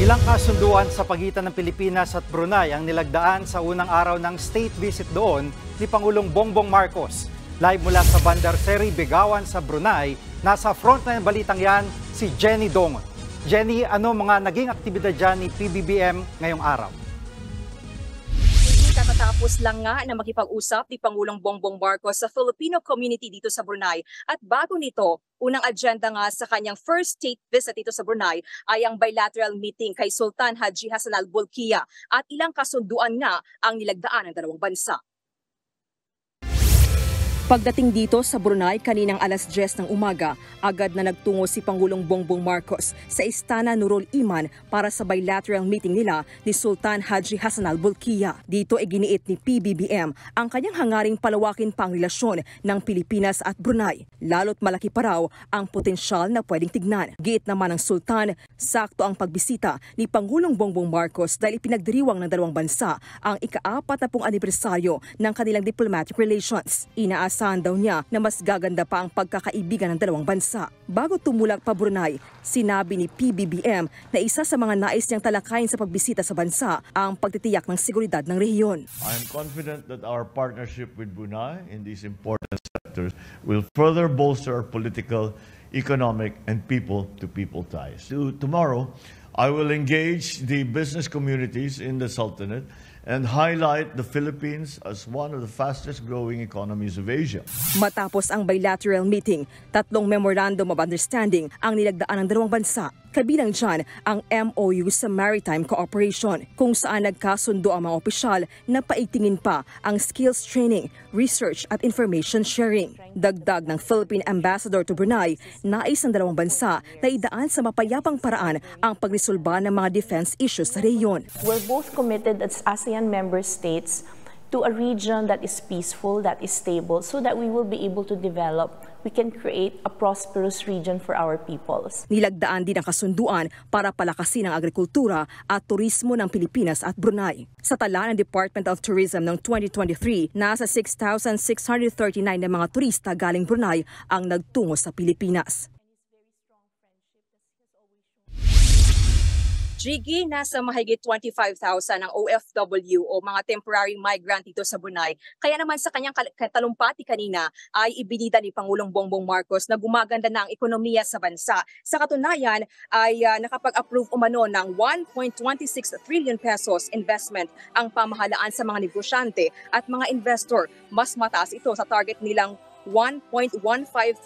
Ilang kasunduan sa pagitan ng Pilipinas at Brunei ang nilagdaan sa unang araw ng state visit doon ni Pangulong Bongbong Marcos. Live mula sa Bandar Seri, Begawan sa Brunei, nasa frontline balitang yan si Jenny Dongon. Jenny, ano mga naging aktibidad dyan ni PBBM ngayong araw? Katatapos lang nga na makipag-usap ni Pangulong Bongbong Marcos sa Filipino community dito sa Brunei. At bago nito, unang agenda nga sa kanyang first state visit dito sa Brunei ay ang bilateral meeting kay Sultan Haji Hassan Al Bolkiah at ilang kasunduan nga ang nilagdaan ng dalawang bansa. Pagdating dito sa Brunei kaninang alas 10 ng umaga, agad na nagtungo si Pangulong Bongbong Marcos sa Istana Nurul Iman para sa bilateral meeting nila ni Sultan Haji Hassan Al Bolkiah. Dito ay giniit ni PBBM ang kanyang hangaring palawakin pa ang relasyon ng Pilipinas at Brunei. Lalo't malaki pa raw ang potensyal na pwedeng tignan. Giit naman ng Sultan, sakto ang pagbisita ni Pangulong Bongbong Marcos dahil ipinagdiriwang ng dalawang bansa ang ika-40 anibersaryo ng kanilang diplomatic relations. Inaasahan daw niya na mas gaganda pa ang pagkakaibigan ng dalawang bansa. Bago tumulak pa Brunei, sinabi ni PBBM na isa sa mga nais niyang talakayin sa pagbisita sa bansa ang pagtitiyak ng seguridad ng rehiyon. I am confident that our partnership with Brunei in these important sectors will further bolster our political, economic, and people-to-people ties. Tomorrow, I will engage the business communities in the Sultanate and highlight the Philippines as one of the fastest-growing economies of Asia. Matapos ang bilateral meeting, 3 memorandum of understanding ang nilagdaan ng dalawang bansa. Kabilang dyan ang MOU sa Maritime Cooperation, kung saan nagkasundo ang mga opisyal na paigtingin pa ang skills training, research at information sharing. Dagdag ng Philippine Ambassador to Brunei, nais ng dalawang bansa na idaan sa mapayapang paraan ang pagresolba ng mga defense issues sa rehiyon. We're both committed as ASEAN member states to a region that is peaceful, that is stable, so that we will be able to develop. We can create a prosperous region for our peoples. Nilagdaan din ang kasunduan para palakasin ang agrikultura at turismo ng Pilipinas at Brunei. Sa tala ng Department of Tourism noong 2023, nasa 6,639 na mga turista galing Brunei ang nagtungo sa Pilipinas. Jiggy, nasa mahigit 25,000 ang OFW o mga temporary migrant dito sa Brunei. Kaya naman sa kanyang talumpati kanina ay ibinida ni Pangulong Bongbong Marcos na gumaganda na ang ekonomiya sa bansa. Sa katunayan ay nakapag-approve umano ng 1.26 trillion pesos investment ang pamahalaan sa mga negosyante at mga investor. Mas mataas ito sa target nilang 1.15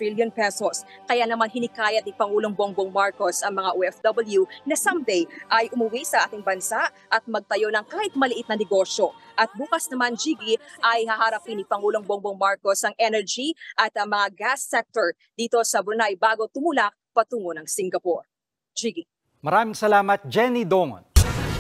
trillion pesos. Kaya naman hinikayat ni Pangulong Bongbong Marcos ang mga OFW na someday ay umuwi sa ating bansa at magtayo ng kahit maliit na negosyo. At bukas naman, Jiggy, ay haharapin ni Pangulong Bongbong Marcos ang energy at ang mga gas sector dito sa Brunei bago tumulak patungo ng Singapore. Jiggy. Maraming salamat, Jenny Dongon.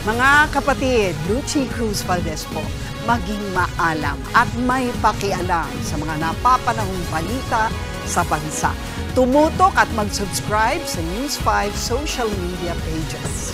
Mga kapatid, Lucy Cruz Valdez po, maging maalam at may pakialam sa mga napapanahong balita sa bansa. Tumutok at mag-subscribe sa News 5 social media pages.